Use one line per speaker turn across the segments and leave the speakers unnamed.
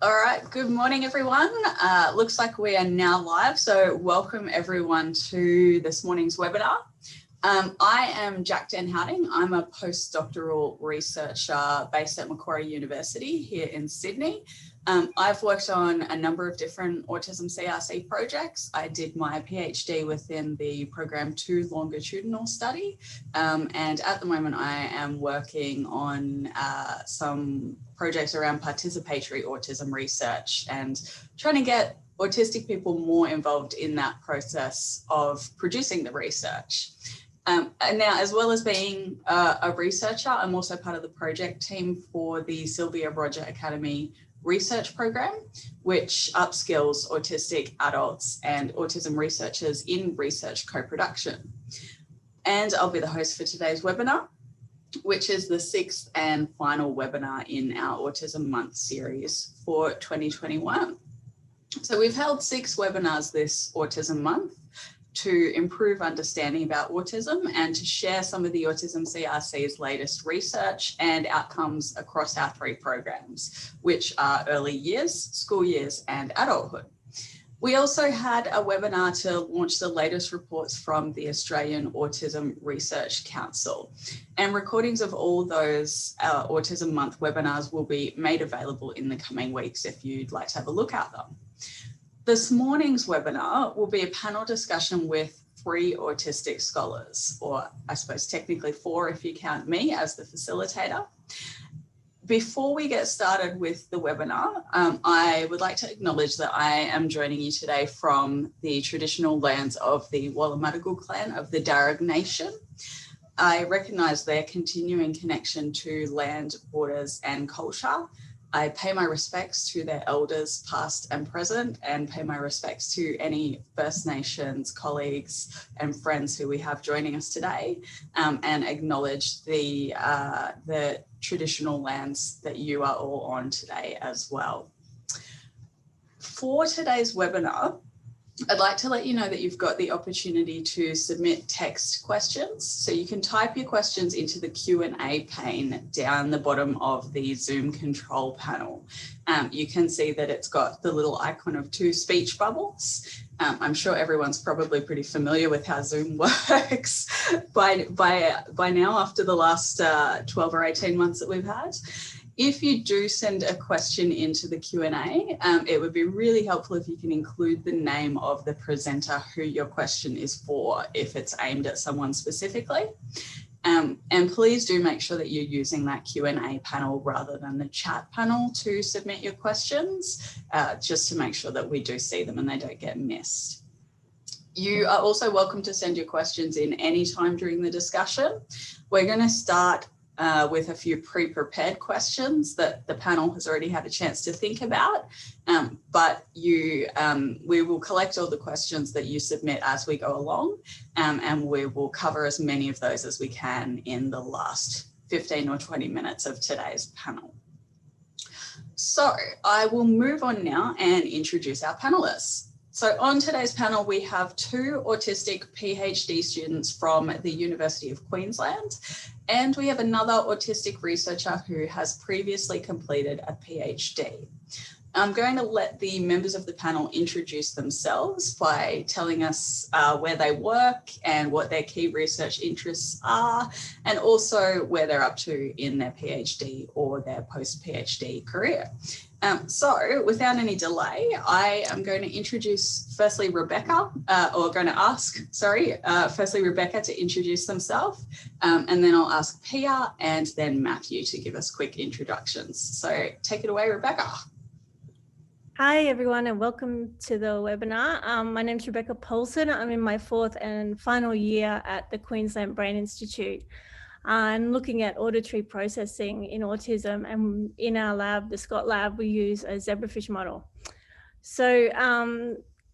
All right, good morning, everyone. Looks like we are now live, so welcome everyone to this morning's webinar. I am Jen Houting. I'm a postdoctoral researcher based at Macquarie University here in Sydney. I've worked on a number of different autism CRC projects. I did my PhD within the Program 2 longitudinal study, and at the moment I am working on some projects around participatory autism research and trying to get autistic people more involved in that process of producing the research. And now, as well as being a researcher, I'm also part of the project team for the Sylvia Roger Academy research program, which upskills autistic adults and autism researchers in research co-production. And I'll be the host for today's webinar, which is the 6th and final webinar in our Autism Month series for 2021. So we've held 6 webinars this Autism Month to improve understanding about autism and to share some of the Autism CRC's latest research and outcomes across our 3 programs, which are early years, school years, and adulthood. We also had a webinar to launch the latest reports from the Australian Autism Research Council, and recordings of all those Autism Month webinars will be made available in the coming weeks if you'd like to have a look at them. This morning's webinar will be a panel discussion with 3 autistic scholars, or I suppose technically 4 if you count me as the facilitator. Before we get started with the webinar, I would like to acknowledge that I am joining you today from the traditional lands of the Wallumattagal clan of the Darug Nation. I recognise their continuing connection to land, borders and culture. I pay my respects to their elders past and present, and pay my respects to any First Nations colleagues and friends who we have joining us today, and acknowledge the traditional lands that you are all on today as well. For today's webinar, I'd like to let you know that you've got the opportunity to submit text questions. So you can type your questions into the Q&A pane down the bottom of the Zoom control panel. You can see that it's got the little icon of 2 speech bubbles. I'm sure everyone's probably pretty familiar with how Zoom works by now after the last 12 or 18 months that we've had. If you do send a question into the Q&A, it would be really helpful if you can include the name of the presenter who your question is for, if it's aimed at someone specifically. And please do make sure that you're using that Q&A panel rather than the chat panel to submit your questions, just to make sure that we do see them and they don't get missed. You are also welcome to send your questions in any time during the discussion. We're going to start with a few pre-prepared questions that the panel has already had a chance to think about, but we will collect all the questions that you submit as we go along, and we will cover as many of those as we can in the last 15 or 20 minutes of today's panel. So I will move on now and introduce our panelists. So on today's panel, we have 2 autistic PhD students from the University of Queensland, and we have another autistic researcher who has previously completed a PhD. I'm going to let the members of the panel introduce themselves by telling us where they work and what their key research interests are, and also where they're up to in their PhD or their post-PhD career. So without any delay, I am going to introduce firstly Rebecca, firstly Rebecca to introduce themselves, and then I'll ask Pia and then Matthew to give us quick introductions. So take it away, Rebecca.
Hi everyone and welcome to the webinar. My name is Rebecca Poulsen. I'm in my 4th and final year at the Queensland Brain Institute. I'm looking at auditory processing in autism, and in our lab, the Scott lab, we use a zebrafish model. So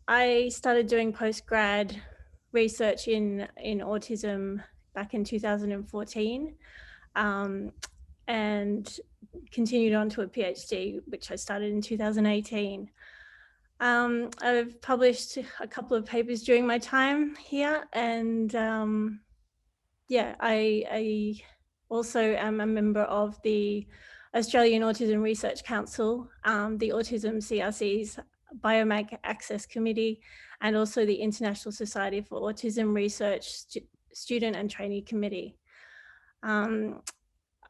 I started doing postgrad research in autism back in 2014 and continued on to a PhD, which I started in 2018. I've published a couple of papers during my time here, and yeah, I also am a member of the Australian Autism Research Council, the Autism CRC's Biobank Access Committee, and also the International Society for Autism Research Student and Trainee Committee.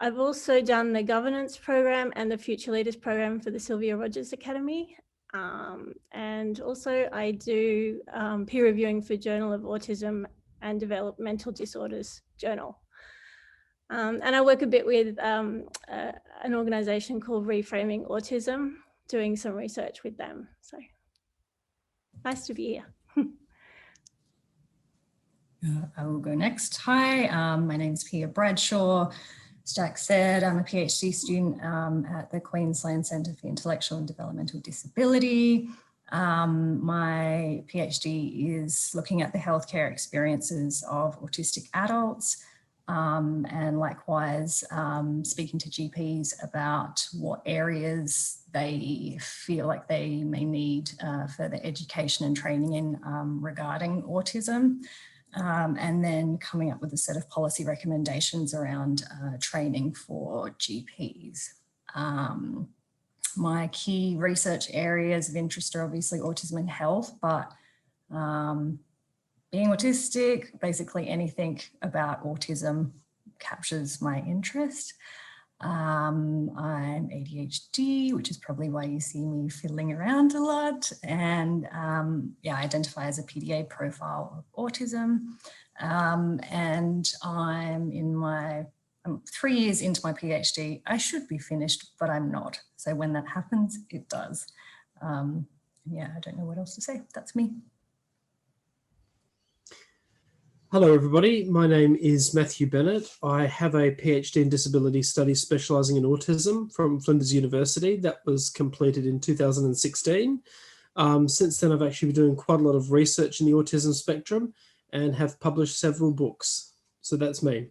I've also done the governance program and the Future Leaders program for the Sylvia Rogers Academy. And also I do peer reviewing for Journal of Autism and Developmental Disorders Journal. And I work a bit with an organisation called Reframing Autism, doing some research with them. So nice to be here.
I will go next. Hi, my name is Pia Bradshaw. As Jack said, I'm a PhD student at the Queensland Centre for Intellectual and Developmental Disability. My PhD is looking at the healthcare experiences of autistic adults, and likewise speaking to GPs about what areas they feel like they may need further education and training in regarding autism. And then coming up with a set of policy recommendations around training for GPs. My key research areas of interest are obviously autism and health, but being autistic, basically anything about autism captures my interest. I'm ADHD, which is probably why you see me fiddling around a lot. And yeah, I identify as a PDA profile of autism. And I'm 3 years into my PhD. I should be finished, but I'm not. So when that happens, it does. Yeah, I don't know what else to say. That's me.
Hello everybody, my name is Matthew Bennett. I have a PhD in Disability Studies specialising in autism from Flinders University. That was completed in 2016. Since then I've actually been doing quite a lot of research in the autism spectrum and have published several books. So that's me.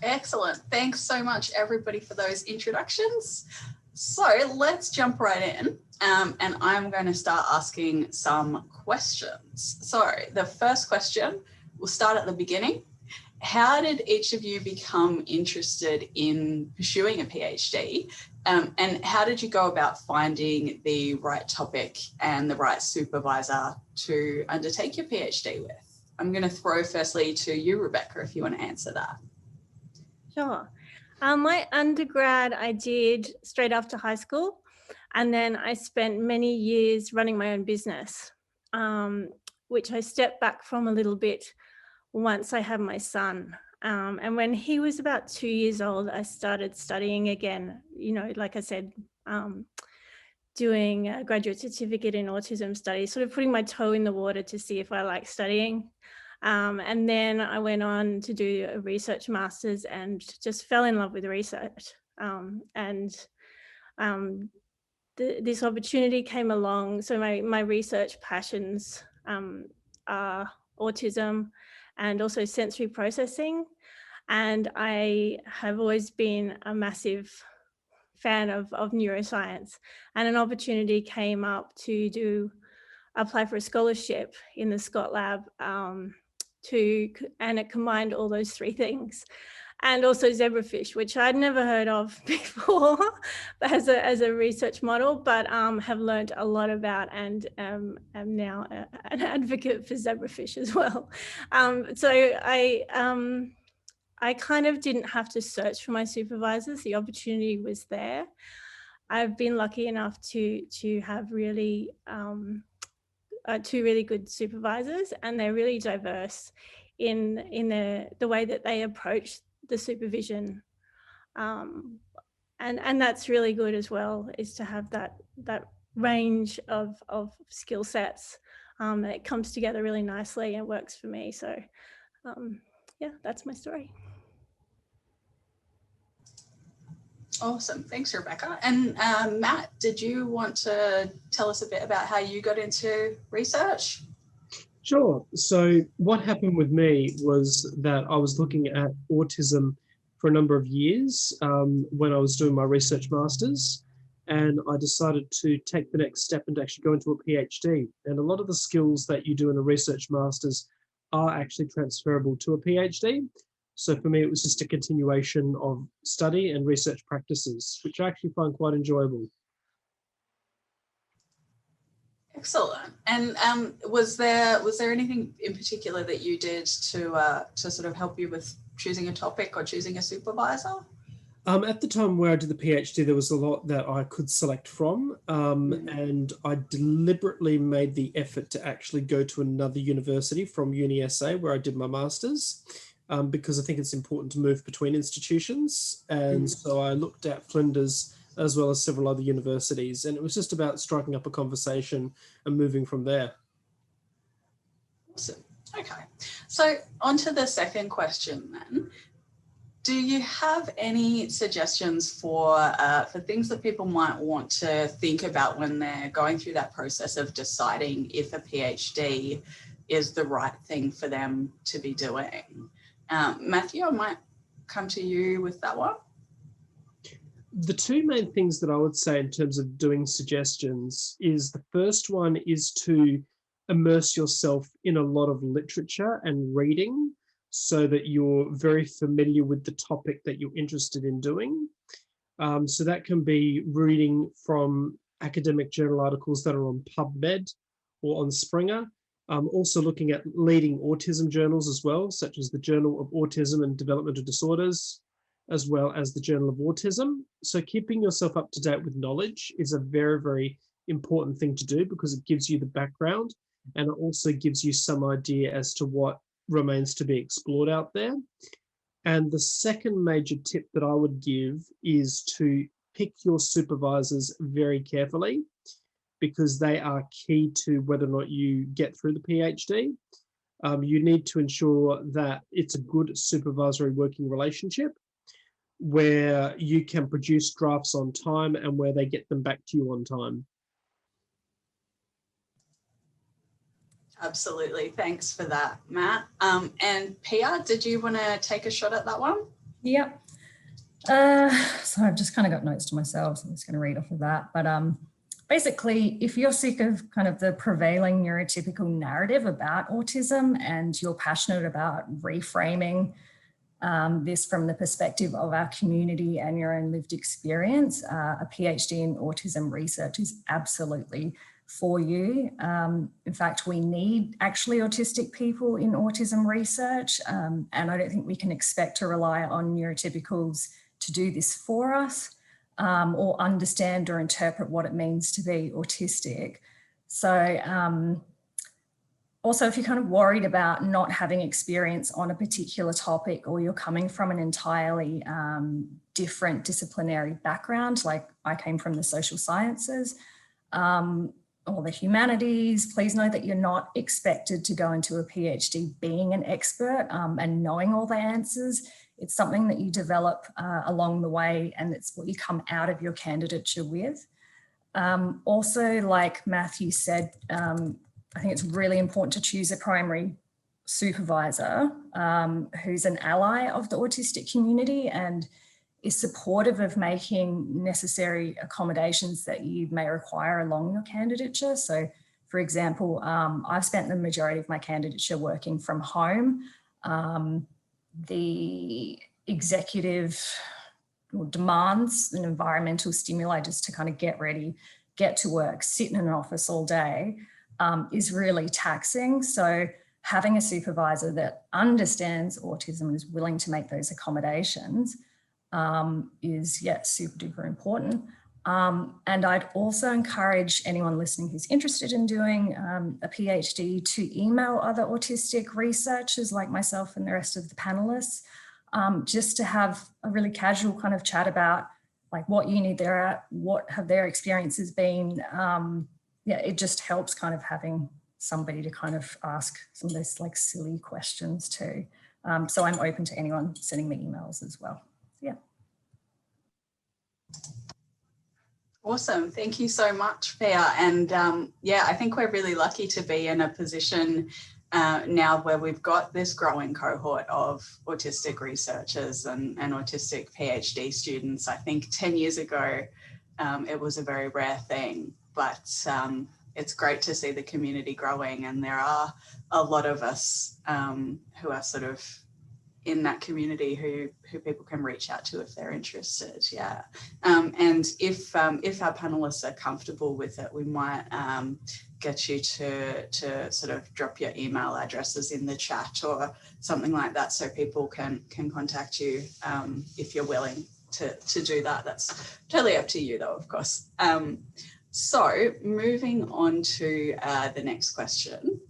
Excellent. Thanks so much everybody for those introductions. So let's jump right in. And I'm going to start asking some questions. So the first question, we'll start at the beginning. How did each of you become interested in pursuing a PhD? And how did you go about finding the right topic and the right supervisor to undertake your PhD with? I'm going to throw firstly to you, Rebecca, if you want to answer that.
Sure. My undergrad I did straight after high school. And then I spent many years running my own business, which I stepped back from a little bit once I had my son. And when he was about 2 years old, I started studying again, you know, like I said, doing a graduate certificate in autism studies, sort of putting my toe in the water to see if I like studying. And then I went on to do a research master's and just fell in love with research. This opportunity came along. So my research passions are autism and also sensory processing. And I have always been a massive fan of neuroscience. And an opportunity came up to apply for a scholarship in the Scott Lab and it combined all those three things. And also zebrafish, which I'd never heard of before as a research model, but have learned a lot about and am now an advocate for zebrafish as well. So I kind of didn't have to search for my supervisors. The opportunity was there. I've been lucky enough to have really two really good supervisors, and they're really diverse in the way that they approach the supervision, and that's really good as well, is to have that range of skill sets. It comes together really nicely and works for me. So yeah, that's my story.
Awesome, thanks Rebecca. And Matt, did you want to tell us a bit about how you got into research?
Sure. So what happened with me was that I was looking at autism for a number of years when I was doing my research masters, and I decided to take the next step and to actually go into a PhD. And a lot of the skills that you do in a research masters are actually transferable to a PhD. So for me, it was just a continuation of study and research practices, which I actually find quite enjoyable.
Excellent. And was there anything in particular that you did to sort of help you with choosing a topic or choosing a supervisor?
At the time where I did the PhD, there was a lot that I could select from, and I deliberately made the effort to actually go to another university from Uni SA, where I did my master's, because I think it's important to move between institutions. And so I looked at Flinders as well as several other universities, and it was just about striking up a conversation and moving from there.
Awesome. Okay, so on to the second question then. Do you have any suggestions for things that people might want to think about when they're going through that process of deciding if a PhD is the right thing for them to be doing? Matthew, I might come to you with that one.
The two main things that I would say in terms of doing suggestions is, the first one is to immerse yourself in a lot of literature and reading so that you're very familiar with the topic that you're interested in doing. So that can be reading from academic journal articles that are on PubMed or on Springer. Also looking at leading autism journals as well, such as the Journal of Autism and Developmental Disorders, as well as the Journal of Autism. So keeping yourself up to date with knowledge is a very, very important thing to do, because it gives you the background and it also gives you some idea as to what remains to be explored out there. And the second major tip that I would give is to pick your supervisors very carefully, because they are key to whether or not you get through the PhD. You need to ensure that it's a good supervisory working relationship, where you can produce drafts on time and where they get them back to you on time.
Absolutely. Thanks for that, Matt. And Pia, did you want to take a shot at that one?
Yep. So I've just kind of got notes to myself, so I'm just going to read off of that. But basically, if you're sick of kind of the prevailing neurotypical narrative about autism and you're passionate about reframing this from the perspective of our community and your own lived experience, a PhD in autism research is absolutely for you. In fact, we need actually autistic people in autism research, and I don't think we can expect to rely on neurotypicals to do this for us, or understand or interpret what it means to be autistic. So also, if you're kind of worried about not having experience on a particular topic, or you're coming from an entirely different disciplinary background, like I came from the social sciences, or the humanities, please know that you're not expected to go into a PhD being an expert and knowing all the answers. It's something that you develop along the way, and it's what you come out of your candidature with. Also, like Matthew said, I think it's really important to choose a primary supervisor who's an ally of the autistic community and is supportive of making necessary accommodations that you may require along your candidature. So, for example, I've spent the majority of my candidature working from home. The executive demands an environmental stimuli just to kind of get ready, get to work, sit in an office all day is really taxing. So having a supervisor that understands autism and is willing to make those accommodations is, yeah, super duper important. And I'd also encourage anyone listening who's interested in doing a PhD to email other autistic researchers like myself and the rest of the panelists, just to have a really casual kind of chat about like what uni they're at, what have their experiences been. Yeah, it just helps kind of having somebody to kind of ask some of those like silly questions too. So I'm open to anyone sending me emails as well. Yeah.
Awesome. Thank you so much, Pia. And yeah, I think we're really lucky to be in a position now where we've got this growing cohort of autistic researchers and autistic PhD students. I think 10 years ago, it was a very rare thing, but it's great to see the community growing, and there are a lot of us who are sort of in that community who people can reach out to if they're interested. Yeah, and if our panelists are comfortable with it, we might get you to sort of drop your email addresses in the chat or something like that, so people can contact you if you're willing to do that. That's totally up to you though, of course. So moving on to the next question.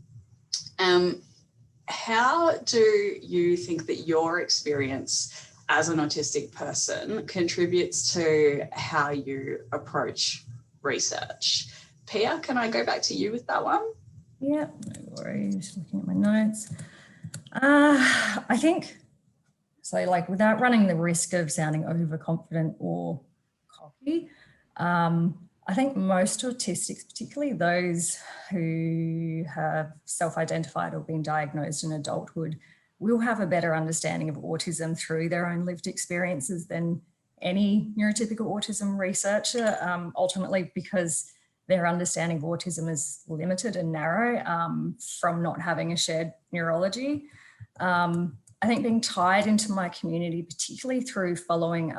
How do you think that your experience as an autistic person contributes to how you approach research? Pia, can I go back to you with that one?
Yeah, no worries. Looking at my notes. I think, so like without running the risk of sounding overconfident or cocky, I think most autistics, particularly those who have self-identified or been diagnosed in adulthood, will have a better understanding of autism through their own lived experiences than any neurotypical autism researcher, ultimately because their understanding of autism is limited and narrow from not having a shared neurology. I think being tied into my community, particularly through following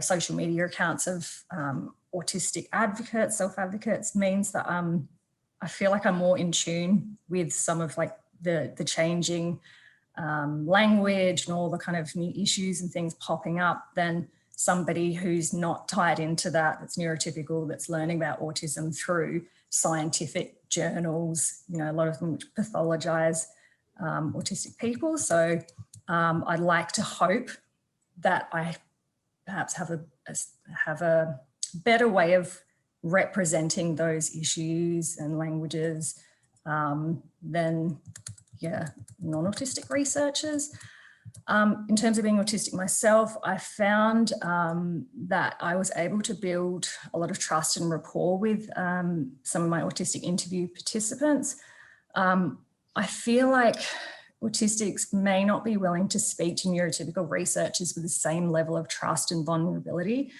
social media accounts of autistic advocates, self-advocates, means that I feel like I'm more in tune with some of like the changing language and all the kind of new issues and things popping up than somebody who's not tied into that, that's neurotypical, that's learning about autism through scientific journals, you know, a lot of them which pathologize autistic people. So I'd like to hope that I perhaps have a better way of representing those issues and languages than, yeah, non-autistic researchers. In terms of being autistic myself, I found that I was able to build a lot of trust and rapport with some of my autistic interview participants. I feel like autistics may not be willing to speak to neurotypical researchers with the same level of trust and vulnerability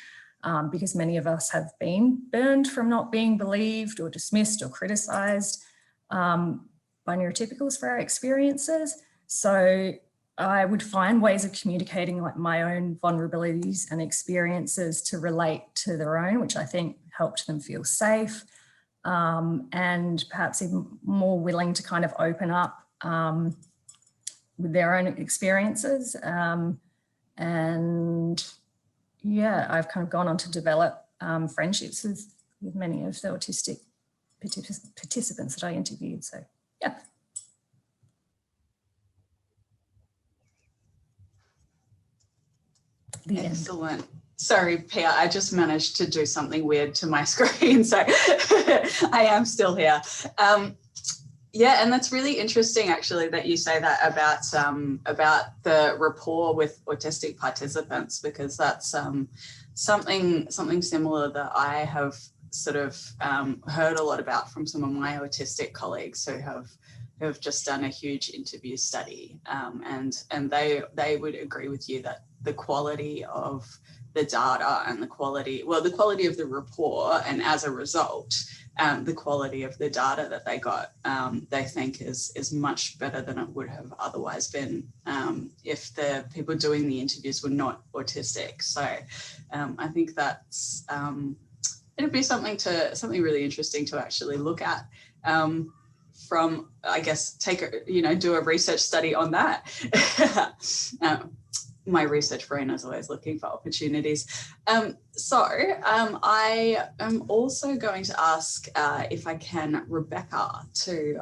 because many of us have been burned from not being believed or dismissed or criticised by neurotypicals for our experiences. So I would find ways of communicating like my own vulnerabilities and experiences to relate to their own, which I think helped them feel safe and perhaps even more willing to kind of open up with their own experiences. And yeah, I've kind of gone on to develop friendships with many of the autistic participants that I interviewed. So yeah.
Excellent. Sorry, Pia, I just managed to do something weird to my screen, so I am still here. Yeah, and that's really interesting, actually, that you say that about the rapport with autistic participants, because that's something similar that I have sort of heard a lot about from some of my autistic colleagues who have just done a huge interview study, and they would agree with you that the quality of the data and the quality of the rapport, and as a result, the quality of the data that they got, they think is much better than it would have otherwise been if the people doing the interviews were not autistic. So I think that's it'd be something really interesting to actually look at. From, I guess, do a research study on that. My research brain is always looking for opportunities. So I am also going to ask, if I can, Rebecca, to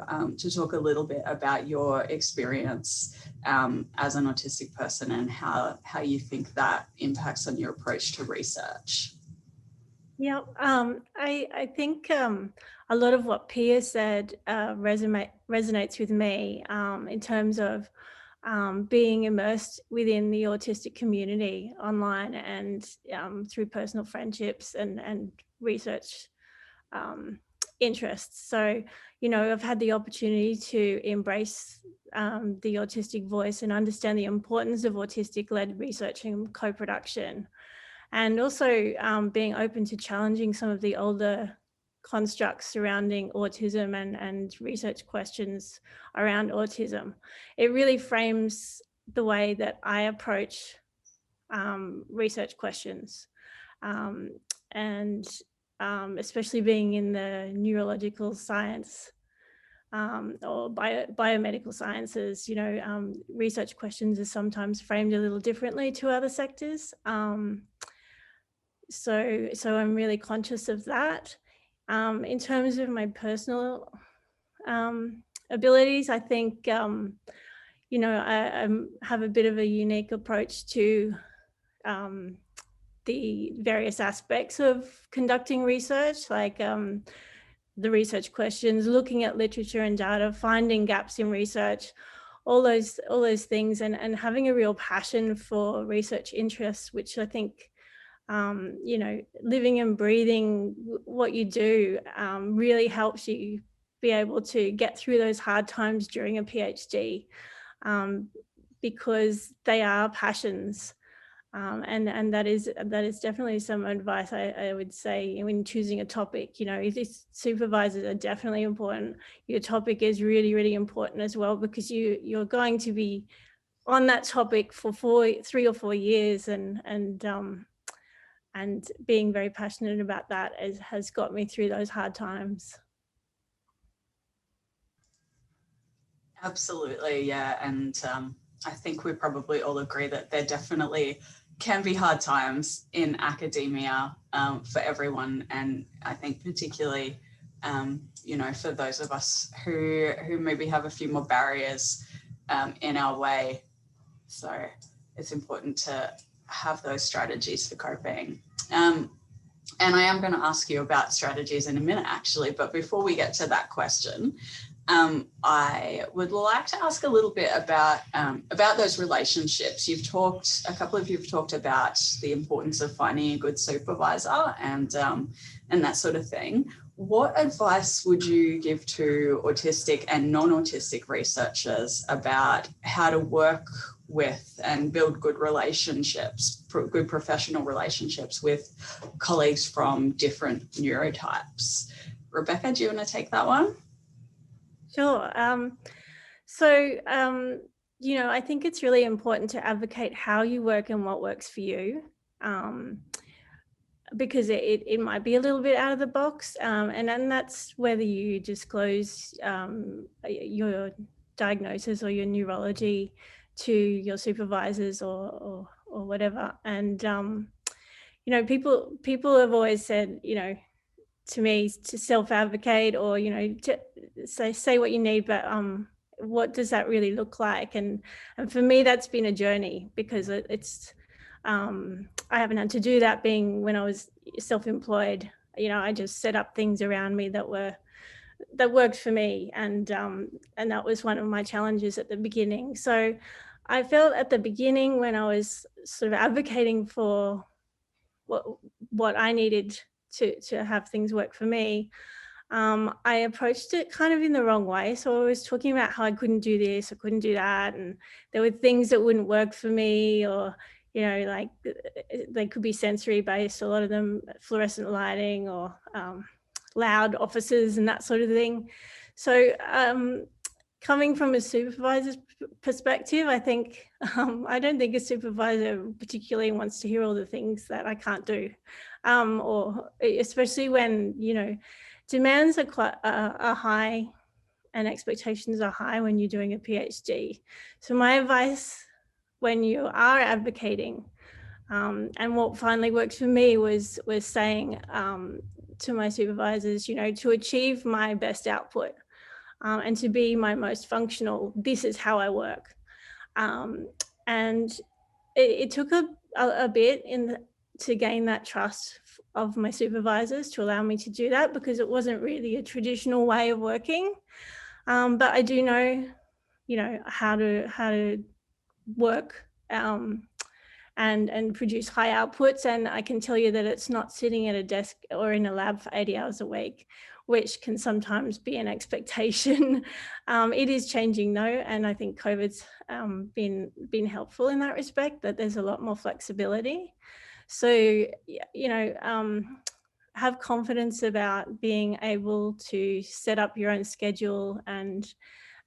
talk a little bit about your experience as an autistic person and how you think that impacts on your approach to research.
Yeah, I think a lot of what Pia said resonates with me in terms of being immersed within the autistic community online and through personal friendships and research interests. So, I've had the opportunity to embrace the autistic voice and understand the importance of autistic-led research and co-production. And also being open to challenging some of the older constructs surrounding autism and research questions around autism. It really frames the way that I approach research questions, and especially being in the neurological science or biomedical sciences, you know, research questions are sometimes framed a little differently to other sectors. So I'm really conscious of that. In terms of my personal abilities, I think, you know, I have a bit of a unique approach to the various aspects of conducting research, like the research questions, looking at literature and data, finding gaps in research, all those things, and having a real passion for research interests, which I think, you know, living and breathing what you do really helps you be able to get through those hard times during a PhD, because they are passions. And that is definitely some advice I would say when choosing a topic. You know, these supervisors are definitely important. Your topic is really, really important as well, because you're going to be on that topic for 3 or 4 years, and being very passionate about that has got me through those hard times.
Absolutely, yeah. And I think we probably all agree that there definitely can be hard times in academia for everyone. And I think particularly, you know, for those of us who maybe have a few more barriers in our way. So it's important to have those strategies for coping. And I am going to ask you about strategies in a minute, actually. But before we get to that question, I would like to ask a little bit about those relationships. A couple of you have talked about the importance of finding a good supervisor and that sort of thing. What advice would you give to autistic and non-autistic researchers about how to work with and build good relationships, good professional relationships with colleagues from different neurotypes? Rebecca, do you want to take that one?
Sure. So, you know, I think it's really important to advocate how you work and what works for you, because it might be a little bit out of the box. And then that's whether you disclose your diagnosis or your neurology to your supervisors or whatever. And, you know, people have always said, you know, to me, to self-advocate, or, you know, to say what you need, but what does that really look like? And for me, that's been a journey, because it's I haven't had to do that being when I was self-employed. You know, I just set up things around me that worked for me, and that was one of my challenges at the beginning. So I felt at the beginning, when I was sort of advocating for what I needed to have things work for me, I approached it kind of in the wrong way. So I was talking about how I couldn't do this, I couldn't do that, and there were things that wouldn't work for me, or, you know, like they could be sensory based, a lot of them fluorescent lighting, or loud offices and that sort of thing. So coming from a supervisor's perspective, I think I don't think a supervisor particularly wants to hear all the things that I can't do, or especially when, you know, demands are quite are high and expectations are high when you're doing a PhD. So my advice when you are advocating, and what finally worked for me was saying to my supervisors, you know, to achieve my best output and to be my most functional, this is how I work. And it took a bit to gain that trust of my supervisors to allow me to do that, because it wasn't really a traditional way of working. But I do know, you know, how to work and produce high outputs. And I can tell you that it's not sitting at a desk or in a lab for 80 hours a week, which can sometimes be an expectation. It is changing though, and I think COVID's been helpful in that respect, that there's a lot more flexibility. So, you know, have confidence about being able to set up your own schedule and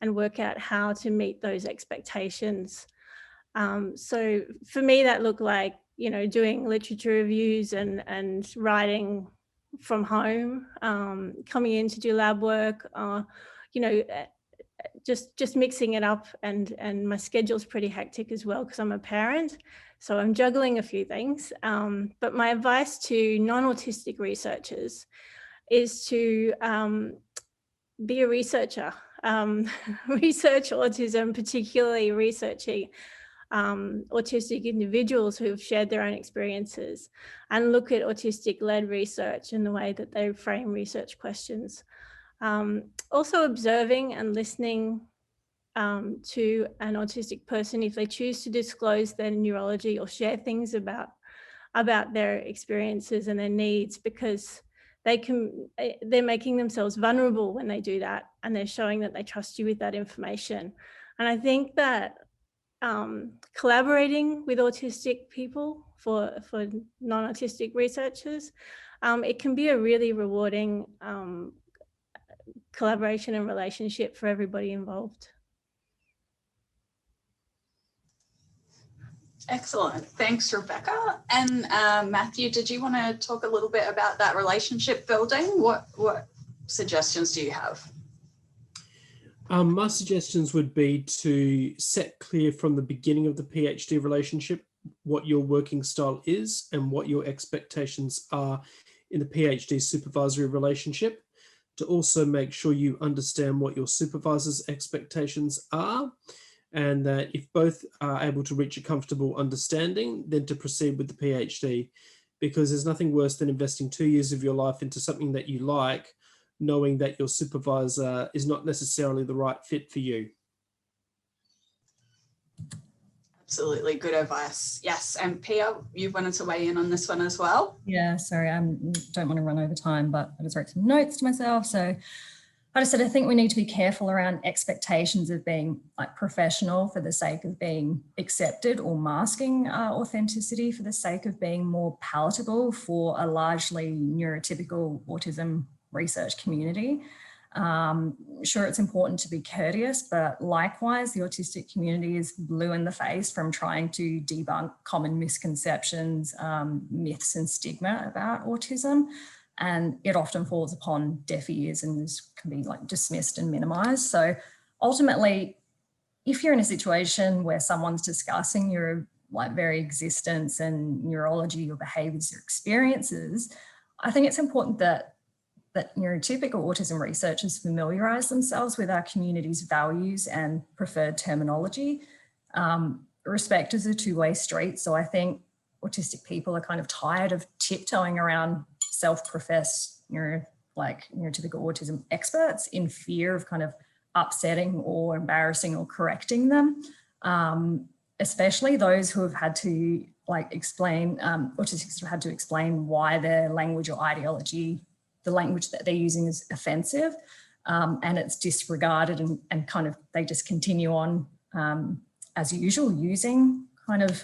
work out how to meet those expectations. So for me, that looked like, you know, doing literature reviews and writing from home, coming in to do lab work, you know, just mixing it up, and my schedule's pretty hectic as well because I'm a parent, so I'm juggling a few things. But my advice to non-autistic researchers is to be a researcher, research autism, particularly researching autistic individuals who've shared their own experiences, and look at autistic-led research and the way that they frame research questions. Also observing and listening to an autistic person if they choose to disclose their neurology or share things about their experiences and their needs, because they're making themselves vulnerable when they do that, and they're showing that they trust you with that information. And I think that collaborating with autistic people for non-autistic researchers, it can be a really rewarding collaboration and relationship for everybody involved.
Excellent. Thanks, Rebecca. And Matthew, did you want to talk a little bit about that relationship building? What suggestions do you have?
My suggestions would be to set clear from the beginning of the PhD relationship what your working style is and what your expectations are in the PhD supervisory relationship. To also make sure you understand what your supervisor's expectations are, and that if both are able to reach a comfortable understanding, then to proceed with the PhD, because there's nothing worse than investing 2 years of your life into something that you like, knowing that your supervisor is not necessarily the right fit for you.
Absolutely, good advice. Yes, and Pia, you wanted to weigh in on this one as well?
Yeah, sorry, I don't want to run over time, but I just wrote some notes to myself. So I just said, I think we need to be careful around expectations of being like professional for the sake of being accepted, or masking authenticity for the sake of being more palatable for a largely neurotypical autism research community. Sure, it's important to be courteous, but likewise, the autistic community is blue in the face from trying to debunk common misconceptions, myths and stigma about autism. And it often falls upon deaf ears and can be like dismissed and minimized. So ultimately, if you're in a situation where someone's discussing your like very existence and neurology, your behaviors, your experiences, I think it's important that neurotypical autism researchers familiarise themselves with our community's values and preferred terminology. Respect is a two-way street. So I think autistic people are kind of tired of tiptoeing around self-professed neurotypical autism experts in fear of kind of upsetting or embarrassing or correcting them, especially those who have had to explain, autistics have had to explain why their language or ideology, the language that they're using, is offensive, and it's disregarded, and kind of they just continue on as usual using kind of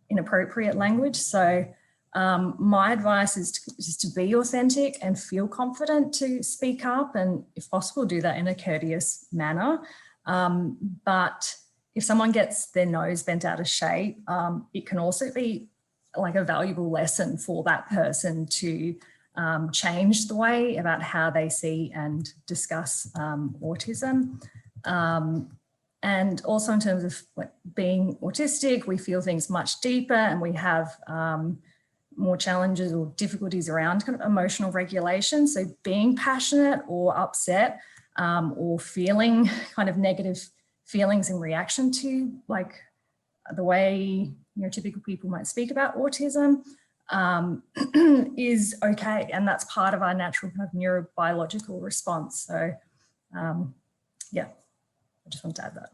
inappropriate language. So my advice is to be authentic and feel confident to speak up, and if possible do that in a courteous manner. But if someone gets their nose bent out of shape, it can also be like a valuable lesson for that person to change the way about how they see and discuss autism. And also in terms of being autistic, we feel things much deeper, and we have more challenges or difficulties around kind of emotional regulation. So being passionate or upset or feeling kind of negative feelings in reaction to the way neurotypical people might speak about autism is okay, and that's part of our natural kind of neurobiological response. So yeah, I just want to add that.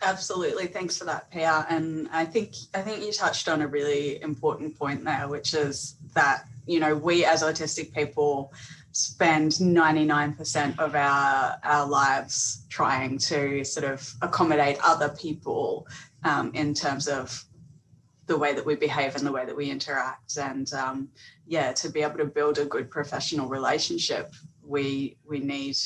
Absolutely, thanks for that, Pia. And I think you touched on a really important point there, which is that, you know, we as autistic people spend 99% of our lives trying to sort of accommodate other people in terms of the way that we behave and the way that we interact. And yeah, to be able to build a good professional relationship, we need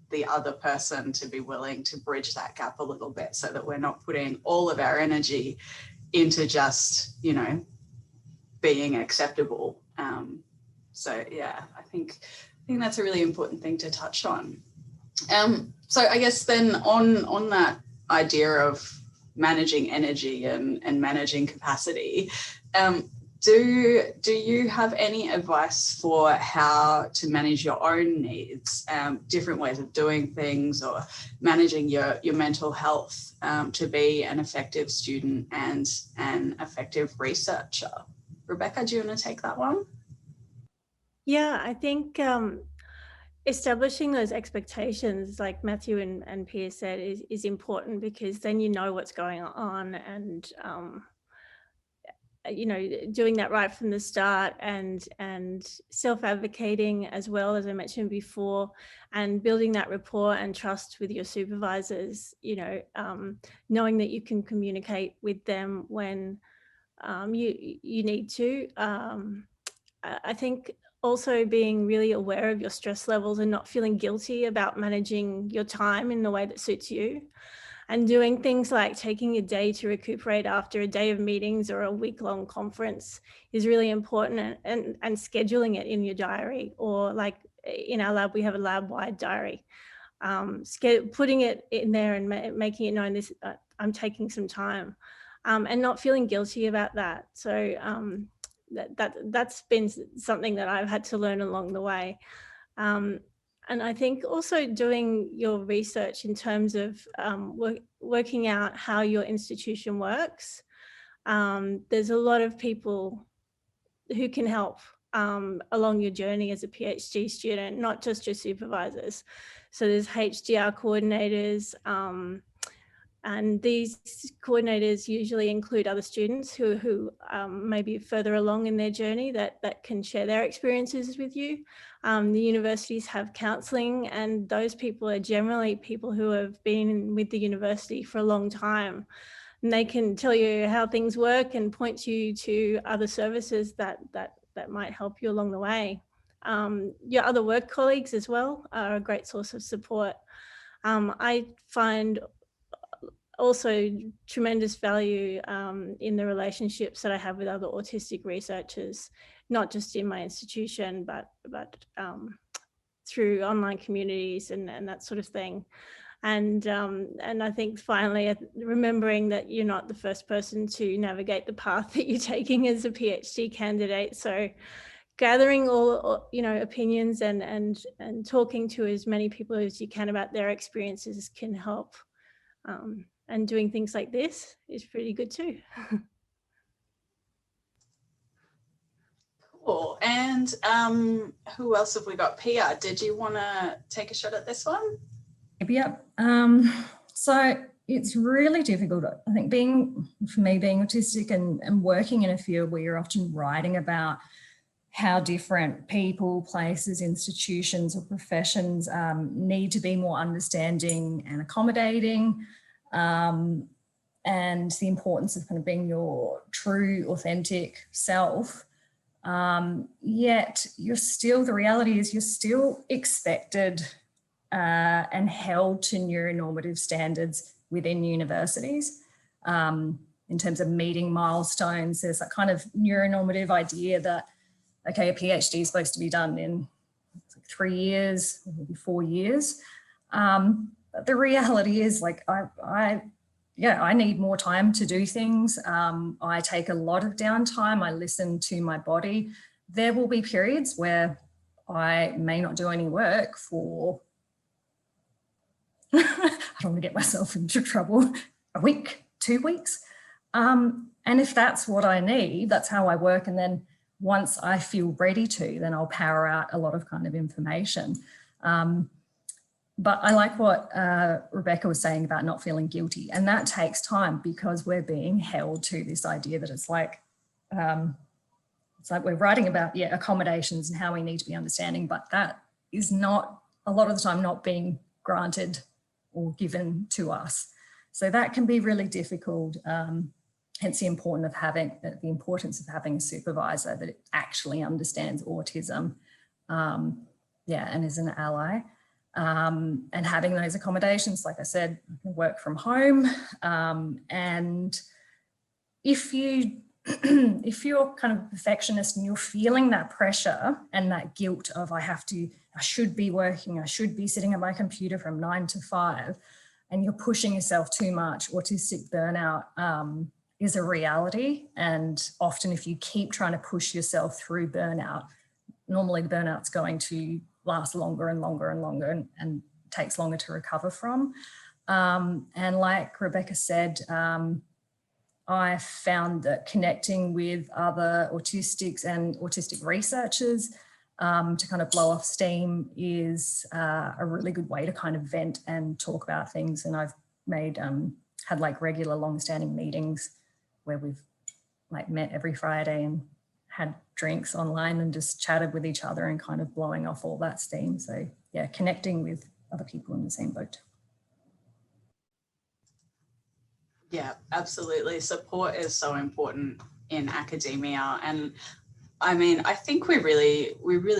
the other person to be willing to bridge that gap a little bit, so that we're not putting all of our energy into just, you know, being acceptable. So yeah, I think that's a really important thing to touch on. So I guess then on that idea of managing energy and managing capacity, do you have any advice for how to manage your own needs, different ways of doing things, or managing your mental health to be an effective student and an effective researcher? Rebecca, do you want to take that one?
Yeah, I think establishing those expectations, like Matthew and Pia said, is important, because then you know what's going on, and you know, doing that right from the start, and self-advocating as well, as I mentioned before, and building that rapport and trust with your supervisors, you know, knowing that you can communicate with them when you need to. I think also being really aware of your stress levels and not feeling guilty about managing your time in the way that suits you, and doing things like taking a day to recuperate after a day of meetings or a week-long conference is really important, and scheduling it in your diary, or like in our lab, we have a lab-wide diary. Putting it in there and making it known this, I'm taking some time, and not feeling guilty about that. So that's been something that I've had to learn along the way. And I think also doing your research in terms of working out how your institution works. There's a lot of people who can help along your journey as a PhD student, not just your supervisors. So there's HDR coordinators, and these coordinators usually include other students who may be further along in their journey that can share their experiences with you. The universities have counselling, and those people are generally people who have been with the university for a long time. And they can tell you how things work and point you to other services that might help you along the way. Your other work colleagues as well are a great source of support. I find also tremendous value in the relationships that I have with other autistic researchers, not just in my institution, but through online communities and that sort of thing. And I think finally remembering that you're not the first person to navigate the path that you're taking as a PhD candidate. So gathering all, you know, opinions and talking to as many people as you can about their experiences can help. And doing things like this is pretty good too.
Cool. And who else have we got? Pia, did you want to take a shot at this one?
Yep. So it's really difficult, I think, for me being autistic and working in a field where you're often writing about how different people, places, institutions or professions need to be more understanding and accommodating, and the importance of kind of being your true, authentic self. Yet the reality is you're still expected and held to neuronormative standards within universities. In terms of meeting milestones, there's that kind of neuronormative idea that, okay, a PhD is supposed to be done in 3 years, maybe 4 years. But the reality is, like, I need more time to do things. I take a lot of downtime. I listen to my body. There will be periods where I may not do any work for, I don't want to get myself into trouble, a week, 2 weeks. And if that's what I need, that's how I work. And then once I feel ready to, then I'll power out a lot of kind of information. But I like what Rebecca was saying about not feeling guilty, and that takes time because we're being held to this idea that it's like we're writing about accommodations and how we need to be understanding, but that is not a lot of the time not being granted or given to us. So that can be really difficult. Hence the importance of having a supervisor that actually understands autism, and is an ally. and having those accommodations, like I said, work from home. And if you're kind of a perfectionist and you're feeling that pressure and that guilt of I should be working, I should be sitting at my computer from 9 to 5, and you're pushing yourself too much, autistic burnout is a reality. And often if you keep trying to push yourself through burnout, normally the burnout's going to last longer and longer and longer and takes longer to recover from. And like Rebecca said, I found that connecting with other autistics and autistic researchers to kind of blow off steam is a really good way to kind of vent and talk about things. And I've had like regular long-standing meetings where we've like met every Friday and had drinks online and just chatted with each other and kind of blowing off all that steam. So yeah, connecting with other people in the same boat.
Yeah, absolutely. Support is so important in academia. And I mean, I think we really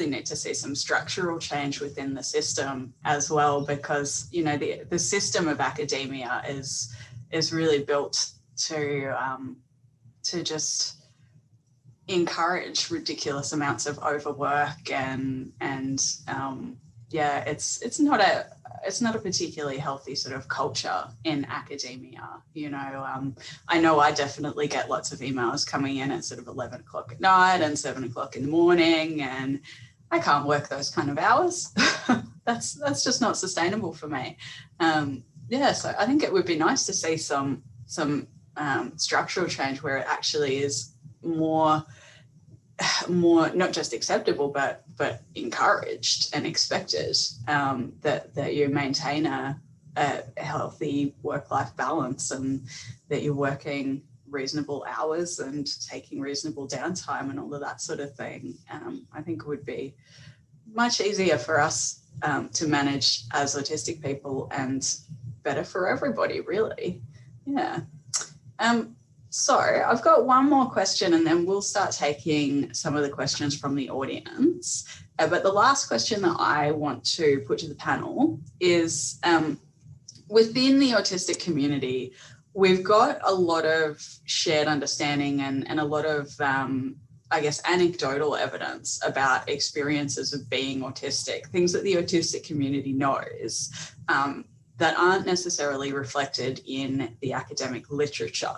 need to see some structural change within the system as well, because, you know, the system of academia is really built to just encourage ridiculous amounts of overwork and yeah, it's not a particularly healthy sort of culture in academia. You know, I know I definitely get lots of emails coming in at sort of 11 o'clock at night and 7 o'clock in the morning, and I can't work those kind of hours. That's just not sustainable for me. Yeah, so I think it would be nice to see some structural change where it actually is more not just acceptable but encouraged and expected, that you maintain a healthy work-life balance and that you're working reasonable hours and taking reasonable downtime and all of that sort of thing. I think it would be much easier for us to manage as autistic people and better for everybody, really. Yeah. So I've got one more question and then we'll start taking some of the questions from the audience. But the last question that I want to put to the panel is, within the autistic community, we've got a lot of shared understanding and a lot of, I guess, anecdotal evidence about experiences of being autistic, things that the autistic community knows, that aren't necessarily reflected in the academic literature.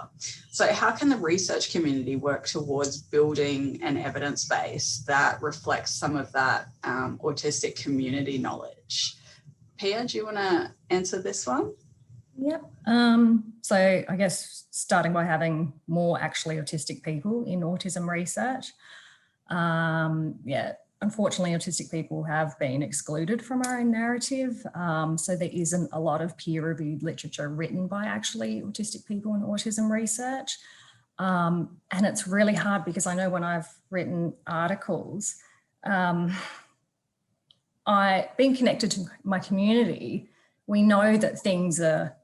So how can the research community work towards building an evidence base that reflects some of that autistic community knowledge? Pia, do you want to answer this one?
Yep. So I guess starting by having more actually autistic people in autism research. Yeah. Unfortunately, autistic people have been excluded from our own narrative. So there isn't a lot of peer-reviewed literature written by actually autistic people in autism research. And it's really hard because I know when I've written articles, being connected to my community, we know that things are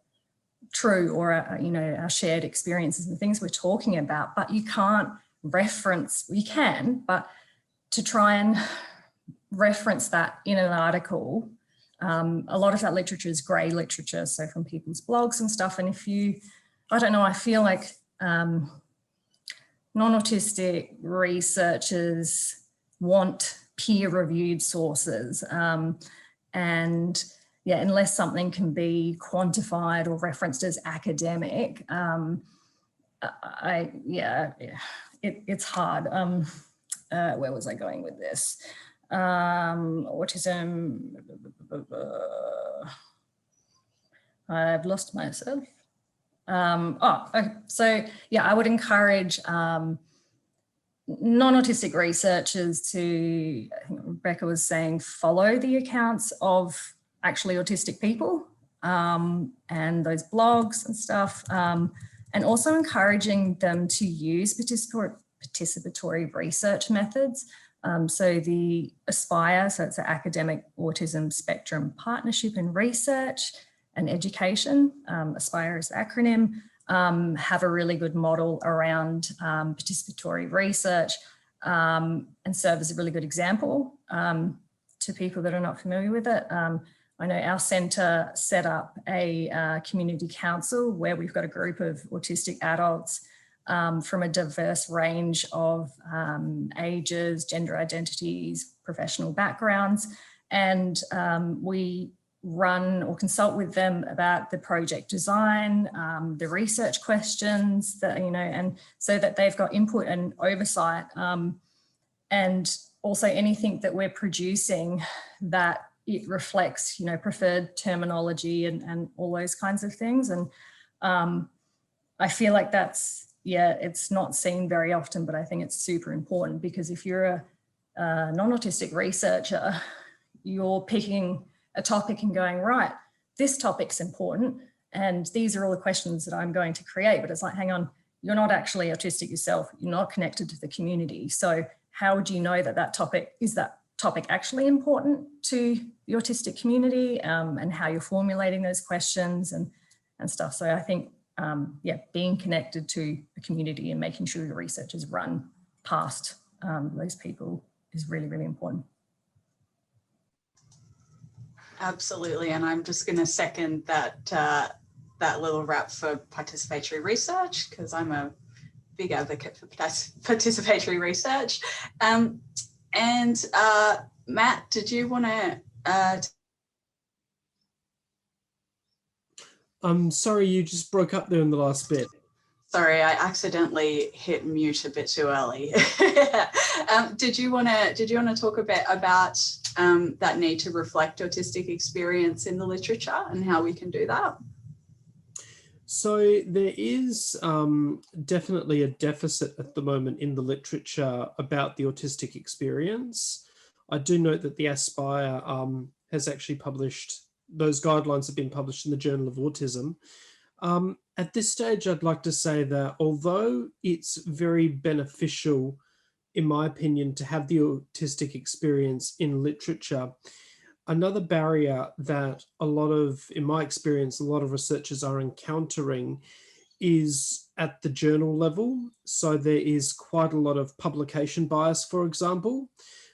true or are, you know, our shared experiences and things we're talking about, but you can't reference, you can, but to try and reference that in an article, a lot of that literature is grey literature, so from people's blogs and stuff. And if you, I don't know, I feel like non-autistic researchers want peer-reviewed sources, and yeah, unless something can be quantified or referenced as academic, it's hard. Where was I going with this? Autism, I've lost myself. Okay. So yeah, I would encourage non-autistic researchers to, I think Rebecca was saying, follow the accounts of actually autistic people and those blogs and stuff, and also encouraging them to use participatory research methods. So the ASPIRE, so it's an Academic Autism Spectrum Partnership in Research and Education, ASPIRE is the acronym, have a really good model around participatory research and serve as a really good example to people that are not familiar with it. I know our centre set up a community council where we've got a group of autistic adults from a diverse range of ages, gender identities, professional backgrounds, and we run or consult with them about the project design, the research questions that, and so that they've got input and oversight, and also anything that we're producing that it reflects, preferred terminology and all those kinds of things. And I feel like that's, it's not seen very often, but I think it's super important, because if you're a non-autistic researcher, you're picking a topic and going, right, this topic's important and these are all the questions that I'm going to create. But it's like, hang on, you're not actually autistic yourself. You're not connected to the community. So how would you know that that topic actually important to the autistic community, and how you're formulating those questions and stuff. So I think, being connected to the community and making sure your research is run past those people is really, really important.
Absolutely, and I'm just going to second that that little wrap for participatory research, because I'm a big advocate for participatory research. And Matt, did you want to?
I'm sorry, you just broke up there in the last bit.
Sorry, I accidentally hit mute a bit too early. Did you want to talk a bit about that need to reflect autistic experience in the literature and how we can do that?
So there is definitely a deficit at the moment in the literature about the autistic experience. I do note that the Aspire has actually published, those guidelines have been published in the Journal of Autism. At this stage, I'd like to say that although it's very beneficial, in my opinion, to have the autistic experience in literature, another barrier that in my experience, a lot of researchers are encountering is at the journal level. So there is quite a lot of publication bias, for example,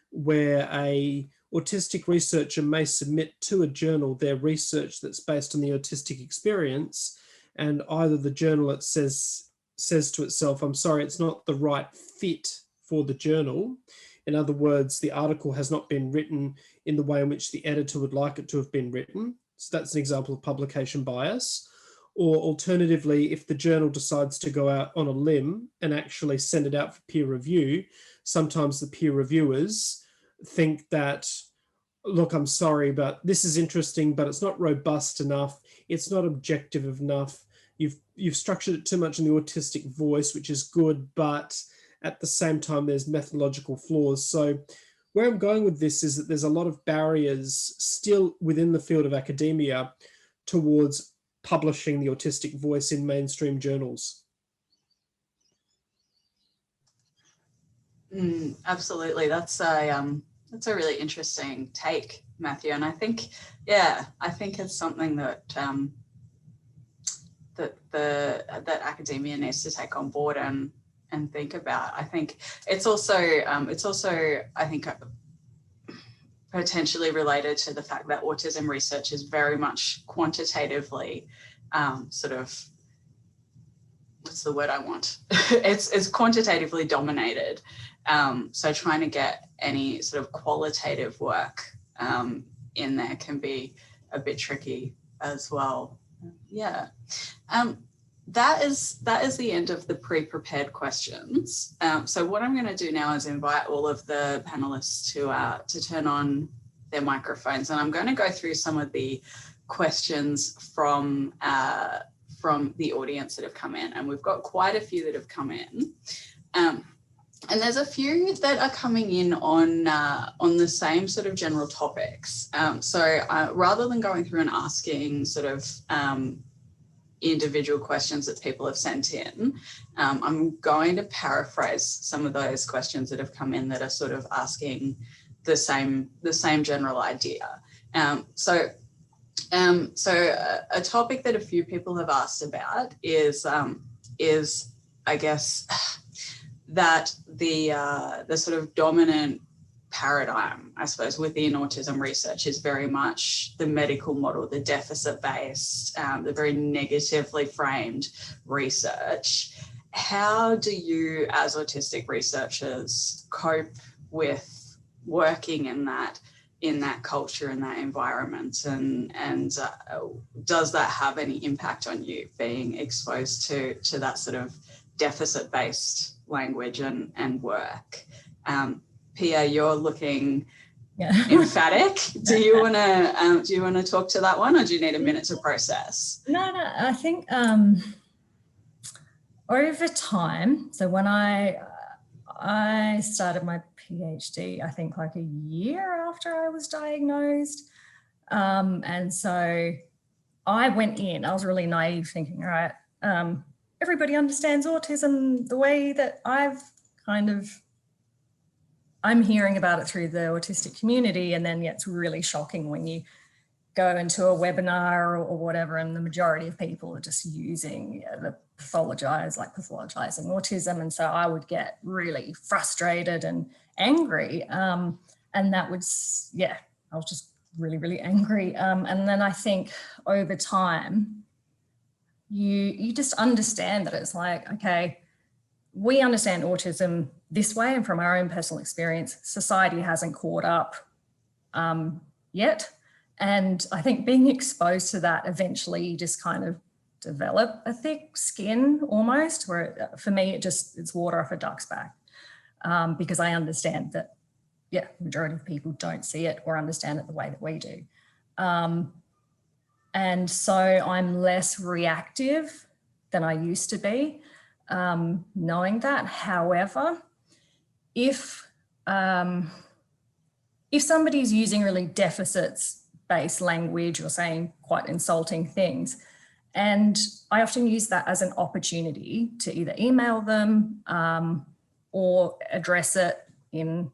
where a autistic researcher may submit to a journal their research that's based on the autistic experience, and either the journal it says to itself, I'm sorry, it's not the right fit for the journal. In other words, the article has not been written in the way in which the editor would like it to have been written. So that's an example of publication bias. Or alternatively, if the journal decides to go out on a limb and actually send it out for peer review, sometimes the peer reviewers think that, look, I'm sorry, but this is interesting, but it's not robust enough. It's not objective enough. You've structured it too much in the autistic voice, which is good, but at the same time, there's methodological flaws. So where I'm going with this is that there's a lot of barriers still within the field of academia towards publishing the autistic voice in mainstream journals.
Absolutely, that's a really interesting take, Matthew, and I think it's something that that academia needs to take on board and think about. I think it's also I think potentially related to the fact that autism research is very much quantitatively what's the word I want? It's quantitatively dominated. So trying to get any sort of qualitative work in there can be a bit tricky as well. Yeah. That is the end of the pre-prepared questions. So what I'm going to do now is invite all of the panelists to turn on their microphones, and I'm going to go through some of the questions from the audience that have come in, and we've got quite a few that have come in. And there's a few that are coming in on the same sort of general topics. So rather than going through and asking sort of individual questions that people have sent in, I'm going to paraphrase some of those questions that have come in that are sort of asking the same general idea. So a topic that a few people have asked about is I guess that the sort of dominant paradigm, I suppose, within autism research is very much the medical model, the deficit-based, the very negatively framed research. How do you, as autistic researchers, cope with working in that culture, in that environment, and does that have any impact on you, being exposed to that sort of deficit-based language and work? Pia, you're looking emphatic. Do you want to talk to that one, or do you need a minute to process?
No, I think over time, so when I started my PhD, I think like a year after I was diagnosed. And so I went in, I was really naive, thinking, all right, everybody understands autism the way that I'm hearing about it through the autistic community. And then it's really shocking when you go into a webinar or whatever, and the majority of people are just using the pathologizing autism. And so I would get really frustrated and angry. And that would, I was just really, really angry. And then I think over time, you just understand that it's like, okay, we understand autism this way, and from our own personal experience, society hasn't caught up yet. And I think being exposed to that, eventually you just kind of develop a thick skin almost, where for me, it's water off a duck's back, because I understand that, the majority of people don't see it or understand it the way that we do. And so I'm less reactive than I used to be, knowing that. However, if somebody's using really deficits-based language or saying quite insulting things, and I often use that as an opportunity to either email them or address it in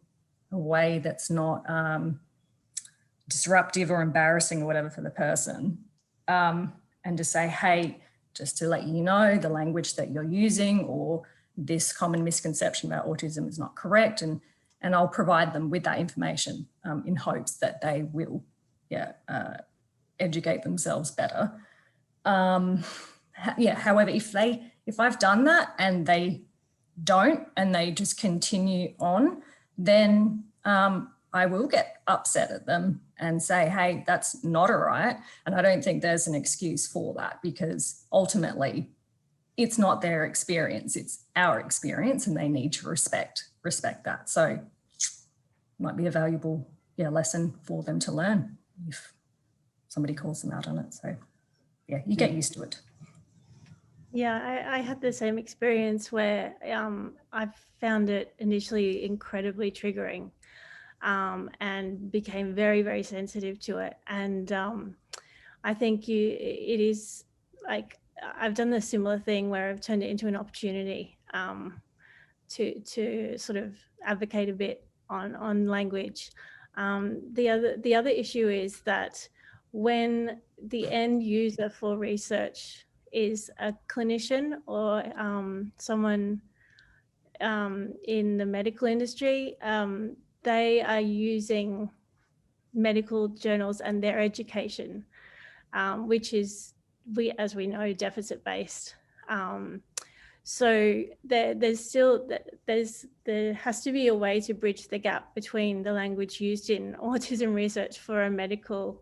a way that's not disruptive or embarrassing or whatever for the person, and to say, hey, just to let you know, the language that you're using or this common misconception about autism is not correct, and I'll provide them with that information in hopes that they will educate themselves better. However, if I've done that and they don't, and they just continue on, then I will get upset at them and say, hey, that's not all right. And I don't think there's an excuse for that, because ultimately it's not their experience, it's our experience, and they need to respect that. So it might be a valuable lesson for them to learn if somebody calls them out on it. So you get used to it.
Yeah, I had the same experience where I found it initially incredibly triggering, and became very, very sensitive to it. And I think it is like, I've done the similar thing where I've turned it into an opportunity to sort of advocate a bit on language. The other issue is that when the end user for research is a clinician or someone in the medical industry, they are using medical journals and their education, which is, as we know, deficit-based. So there has to be a way to bridge the gap between the language used in autism research for medical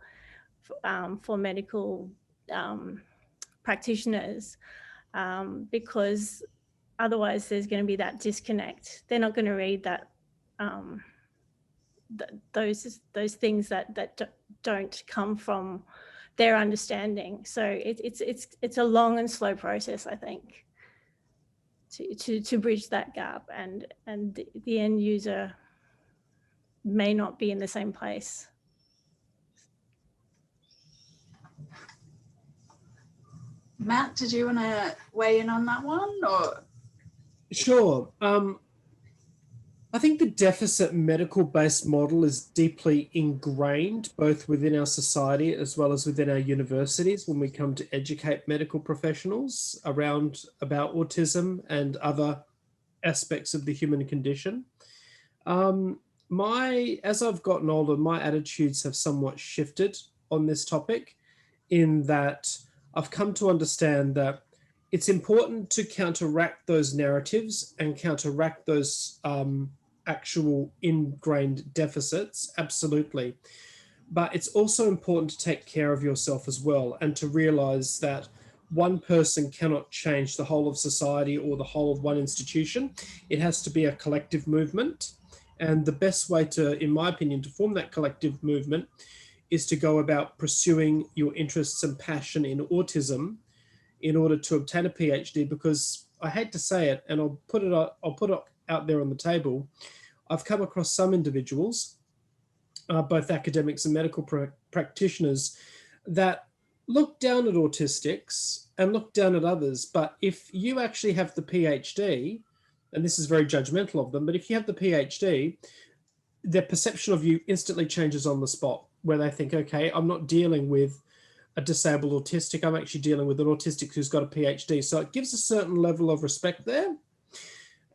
practitioners, because otherwise there's going to be that disconnect. They're not going to read that those things that don't come from their understanding. So it's a long and slow process, I think, to bridge that gap, and the end user may not be in the same place.
Matt, did you want to weigh in on that one? Or?
Sure. I think the deficit medical-based model is deeply ingrained both within our society as well as within our universities when we come to educate medical professionals about autism and other aspects of the human condition. as I've gotten older, my attitudes have somewhat shifted on this topic, in that I've come to understand that it's important to counteract those narratives and counteract those actual ingrained deficits, absolutely. But it's also important to take care of yourself as well, and to realize that one person cannot change the whole of society or the whole of one institution. It has to be a collective movement. And the best way to, in my opinion, to form that collective movement is to go about pursuing your interests and passion in autism in order to obtain a PhD, because I hate to say it, and I'll put it out there on the table. I've come across some individuals, both academics and medical practitioners, that look down at autistics and look down at others. But if you actually have the PhD, and this is very judgmental of them, but if you have the PhD, their perception of you instantly changes on the spot, where they think, okay, I'm not dealing with a disabled autistic, I'm actually dealing with an autistic who's got a PhD. So it gives a certain level of respect there.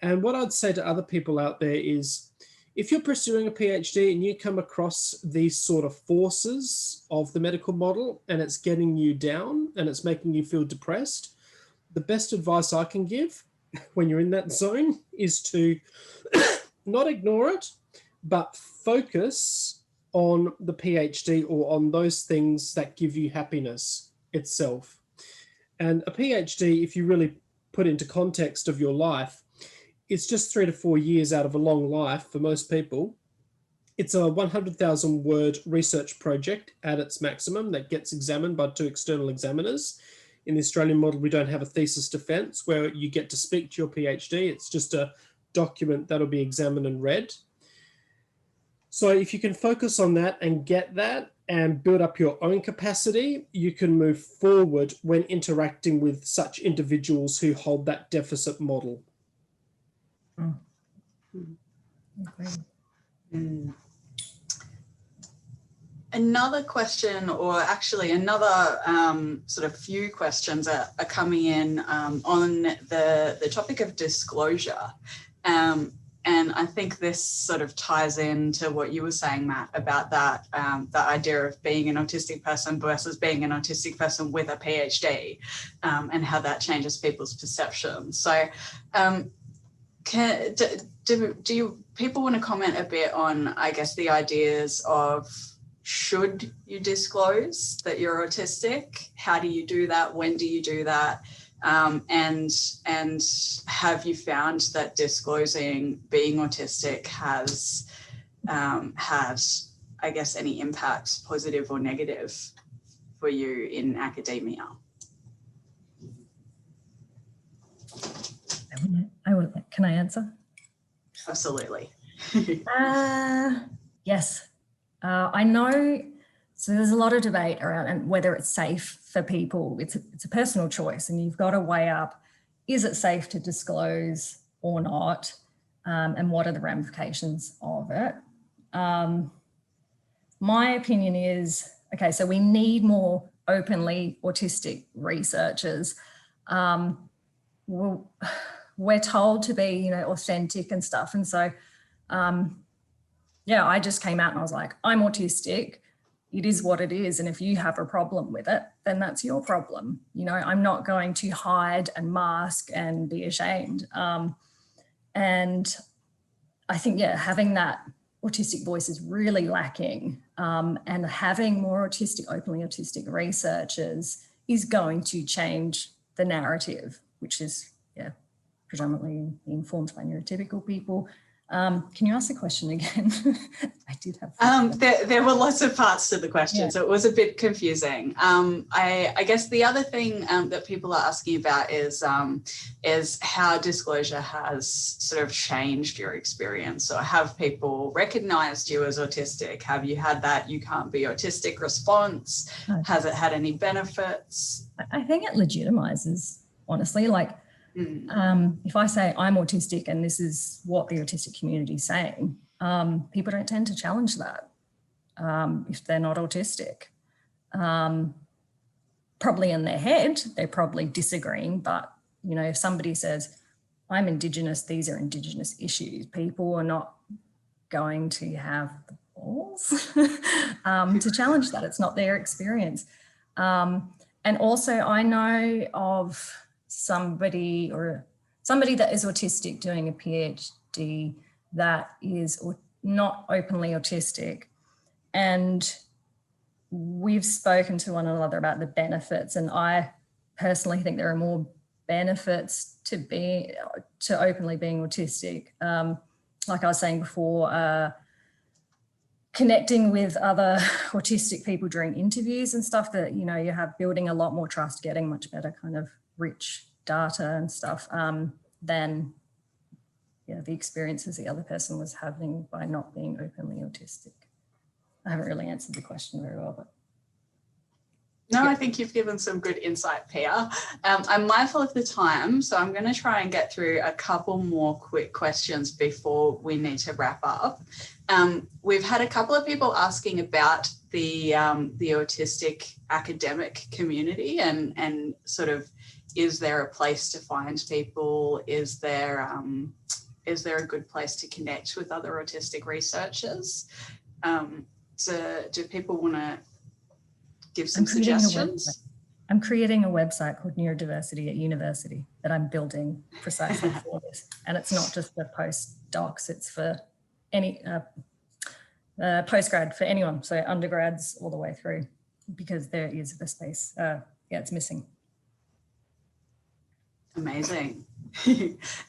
And what I'd say to other people out there is, if you're pursuing a PhD and you come across these sort of forces of the medical model and it's getting you down and it's making you feel depressed, the best advice I can give when you're in that zone is to not ignore it, but focus on the PhD or on those things that give you happiness itself. And a PhD, if you really put into context of your life, it's just 3 to 4 years out of a long life for most people. It's a 100,000 word research project at its maximum that gets examined by 2 external examiners. In the Australian model, we don't have a thesis defence where you get to speak to your PhD. It's just a document that'll be examined and read. So if you can focus on that and get that and build up your own capacity, you can move forward when interacting with such individuals who hold that deficit model.
Another question, or actually another sort of few questions are coming in on the topic of disclosure. And I think this sort of ties into what you were saying, Matt, about that, that idea of being an autistic person versus being an autistic person with a PhD, and how that changes people's perceptions. So do people want to comment a bit on, I guess, the ideas of, should you disclose that you're autistic? How do you do that? When do you do that? And have you found that disclosing being autistic has had, I guess, any impacts, positive or negative, for you in academia?
Can I answer?
Absolutely.
Yes. I know, so there's a lot of debate around and whether it's safe for people. It's a personal choice, and you've got to weigh up, is it safe to disclose or not, and what are the ramifications of it? My opinion is, okay, so we need more openly autistic researchers. We're told to be, authentic and stuff. And so, yeah, I just came out and I was like, I'm autistic. It is what it is. And if you have a problem with it, then that's your problem. I'm not going to hide and mask and be ashamed. And I think, yeah, having that autistic voice is really lacking. And having more openly autistic researchers is going to change the narrative, which is, yeah, predominantly informed by neurotypical people. Can you ask the question again? I did have.
There were lots of parts to the question, yeah. So it was a bit confusing. I guess the other thing that people are asking about is how disclosure has sort of changed your experience. So have people recognized you as autistic? Have you had that "you can't be autistic" response? Okay. Has it had any benefits?
I think it legitimizes, honestly, like. If I say I'm autistic and this is what the autistic community is saying, people don't tend to challenge that if they're not autistic. Probably in their head, they're probably disagreeing, but if somebody says, I'm Indigenous, these are Indigenous issues, people are not going to have the balls to challenge that. It's not their experience. And also I know of somebody that is autistic doing a PhD that is not openly autistic. And we've spoken to one another about the benefits, and I personally think there are more benefits to openly being autistic. Like I was saying before, connecting with other autistic people during interviews and stuff, that, you know, you have building a lot more trust, getting much better kind of rich data and stuff than the experiences the other person was having by not being openly autistic. I haven't really answered the question very well, but.
No, I think you've given some good insight, Pia. I'm mindful of the time, so I'm going to try and get through a couple more quick questions before we need to wrap up. We've had a couple of people asking about the autistic academic community and sort of, is there a place to find people? Is there a good place to connect with other autistic researchers? Do people want to give some suggestions?
I'm creating a website called Neurodiversity at University that I'm building precisely for this. And it's not just for postdocs, it's for any postgrad, for anyone. So undergrads all the way through, because there is the space. It's missing.
Amazing.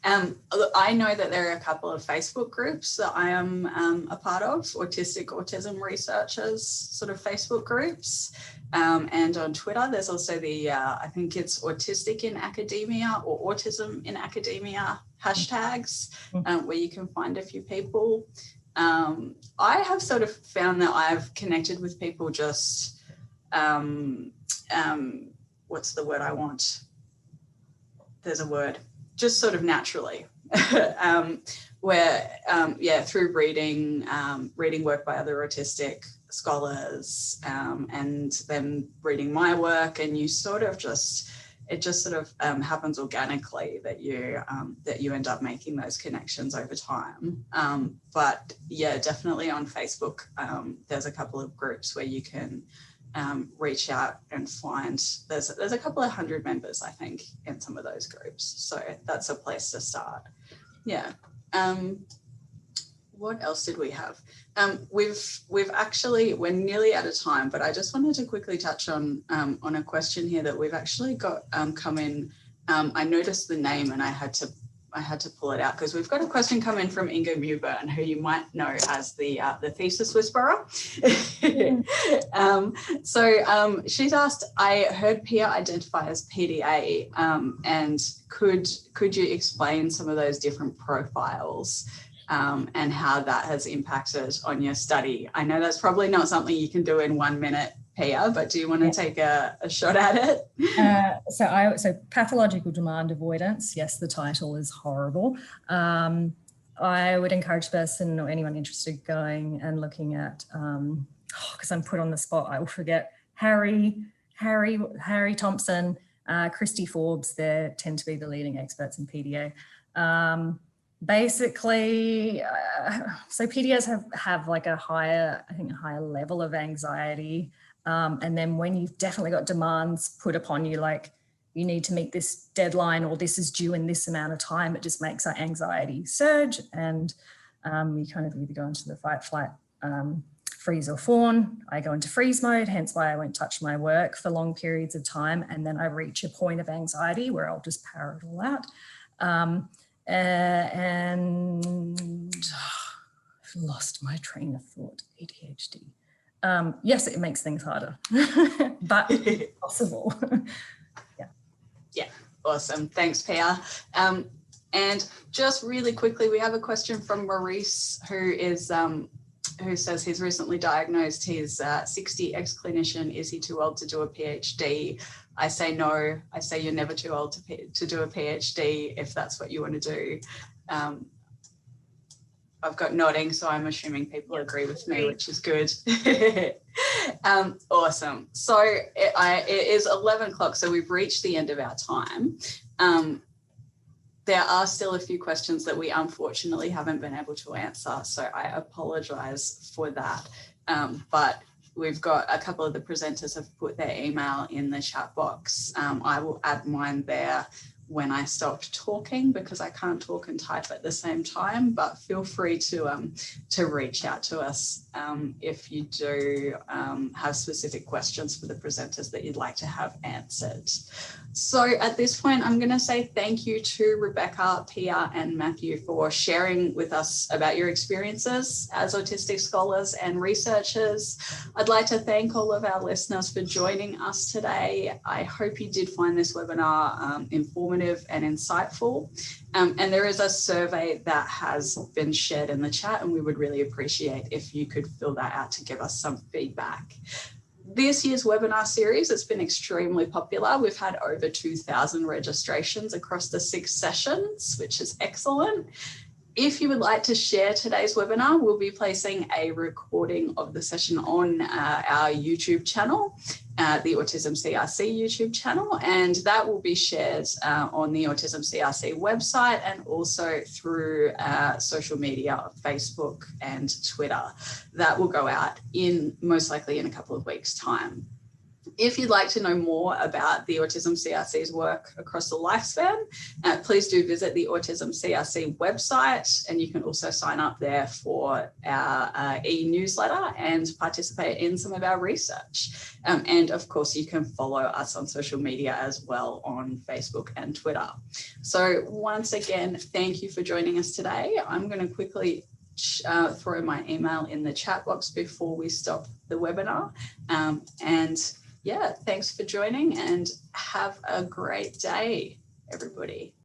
I know that there are a couple of Facebook groups that I am a part of, autism researchers sort of Facebook groups. And on Twitter, there's also the, I think it's autistic in academia or autism in academia hashtags, where you can find a few people. I have sort of found that I've connected with people just, what's the word I want? There's a word, just sort of naturally, where, through reading work by other autistic scholars, and then reading my work, and you sort of happens organically that you end up making those connections over time. But yeah, definitely on Facebook, there's a couple of groups where you can reach out and find, there's a couple of hundred members, I think, in some of those groups. So that's a place to start. Yeah. What else did we have? We've actually, we're nearly out of time, but I just wanted to quickly touch on a question here that we've actually got come in. I noticed the name and I had to pull it out because we've got a question come in from Inga Mewburn, who you might know as the thesis whisperer. So she's asked, I heard Pia identify as PDA, and could you explain some of those different profiles and how that has impacted on your study? I know that's probably not something you can do in 1 minute, Pia, but do you want to take a shot at it?
So pathological demand avoidance. Yes, the title is horrible. I would encourage a person or anyone interested going and looking at, because I'm put on the spot, I will forget, Harry Thompson, Christy Forbes. They tend to be the leading experts in PDA. Basically, so PDAs have like a higher level of anxiety. And then when you've definitely got demands put upon you, like you need to meet this deadline or this is due in this amount of time, it just makes our anxiety surge, and you kind of either go into the fight, flight, freeze or fawn. I go into freeze mode, hence why I won't touch my work for long periods of time. And then I reach a point of anxiety where I'll just power it all out. And I've lost my train of thought, ADHD. Yes, it makes things harder, but it's possible.
Yeah, awesome. Thanks, Pia. And just really quickly, we have a question from Maurice, who says he's recently diagnosed. He's 60, ex-clinician. Is he too old to do a PhD? I say no. I say you're never too old to do a PhD if that's what you want to do. I've got nodding, so I'm assuming people agree with me, which is good. Awesome. So it is 11 o'clock, so we've reached the end of our time. there are still a few questions that we unfortunately haven't been able to answer, so I apologise for that. But we've got a couple of the presenters have put their email in the chat box. I will add mine there when I stopped talking, because I can't talk and type at the same time, but feel free to reach out to us if you do have specific questions for the presenters that you'd like to have answered. So at this point, I'm going to say thank you to Rebecca, Pia and Matthew for sharing with us about your experiences as autistic scholars and researchers. I'd like to thank all of our listeners for joining us today. I hope you did find this webinar informative and insightful. And there is a survey that has been shared in the chat, and we would really appreciate if you could fill that out to give us some feedback. This year's webinar series has been extremely popular. We've had over 2,000 registrations across the 6 sessions, which is excellent. If you would like to share today's webinar, we'll be placing a recording of the session on our YouTube channel, the Autism CRC YouTube channel, and that will be shared on the Autism CRC website and also through social media, Facebook and Twitter. That will go out most likely in a couple of weeks' time. If you'd like to know more about the Autism CRC's work across the lifespan, please do visit the Autism CRC website, and you can also sign up there for our e-newsletter and participate in some of our research. And of course, you can follow us on social media as well on Facebook and Twitter. So once again, thank you for joining us today. I'm going to quickly throw my email in the chat box before we stop the webinar. Yeah, thanks for joining and have a great day, everybody.